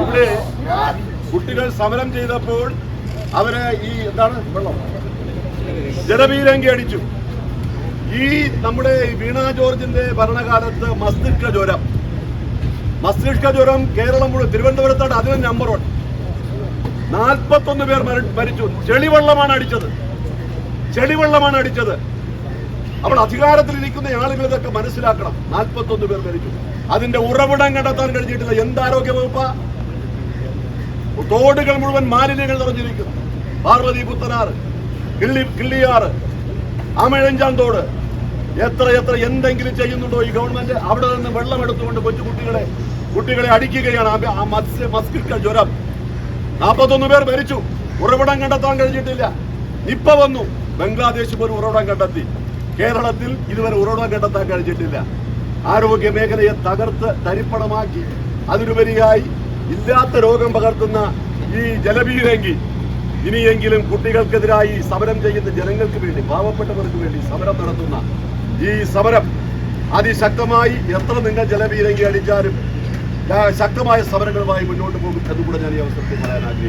ഇവിടെ കുട്ടികൾ സമരം ചെയ്തപ്പോൾ അവരെ ഈ എന്താണ് ജലപീരങ്കി അടിച്ചു. ഈ നമ്മുടെ വീണ ജോർജിന്റെ ഭരണകാലത്ത് മസ്തിഷ്ക ജ്വരം കേരളം മുഴുവൻ, തിരുവനന്തപുരത്താണ് അതിന് നമ്പർ 1. 41 പേർ മരിച്ചു. ചെളിവെള്ളമാണ് അടിച്ചത്. അപ്പോൾ അധികാരത്തിലിരിക്കുന്ന ആളുകൾ ഇതൊക്കെ മനസ്സിലാക്കണം. 41 പേർ മരിച്ചു. അതിന്റെ ഉറവിടം കണ്ടെത്താൻ കഴിഞ്ഞിട്ടില്ല. എന്ത് ആരോഗ്യ വകുപ്പാ? തോടുകൾ മുഴുവൻ മാലിന്യങ്ങൾ നിറഞ്ഞിരിക്കുന്നു. പാർവതി പുത്തനാറ്, കിള്ളിയാറ്, ആമഴഞ്ചാൻ തോട്, എത്ര എന്തെങ്കിലും ചെയ്യുന്നുണ്ടോ ഈ ഗവൺമെന്റ്? അവിടെ നിന്ന് വെള്ളം എടുത്തുകൊണ്ട് കുട്ടികളെ അടിക്കുകയാണ്. ആ മസ്തിഷ്ക ജ്വരം. 41 പേർ മരിച്ചു. ഉറവിടം കണ്ടെത്താൻ കഴിഞ്ഞിട്ടില്ല. നിപ്പ വന്നു. ബംഗ്ലാദേശ് പോലും ഉറവിടം കണ്ടെത്തി. കേരളത്തിൽ ഇതുവരെ ഉറവിടം കണ്ടെത്താൻ കഴിഞ്ഞിട്ടില്ല. ആരോഗ്യ മേഖലയെ തകർത്ത് തരിപ്പണമാക്കി അതിനുപരിയായി ഇല്ലാത്ത രോഗം പകർത്തുന്ന ഈ ജലപീരങ്കി ഇനിയെങ്കിലും കുട്ടികൾക്കെതിരായി സമരം ചെയ്യുന്ന ജനങ്ങൾക്ക് വേണ്ടി, പാവപ്പെട്ടവർക്ക് വേണ്ടി സമരം നടത്തുന്ന ഈ സമരം അതിശക്തമായി എത്ര നിങ്ങൾ ജലപീരങ്കി അടിച്ചാലും ശക്തമായ സമരങ്ങളുമായി മുന്നോട്ട് പോകും എന്നുകൂടെ ഞാൻ ഈ അവസരത്തിൽ പറയാൻ ആഗ്രഹിക്കുന്നു.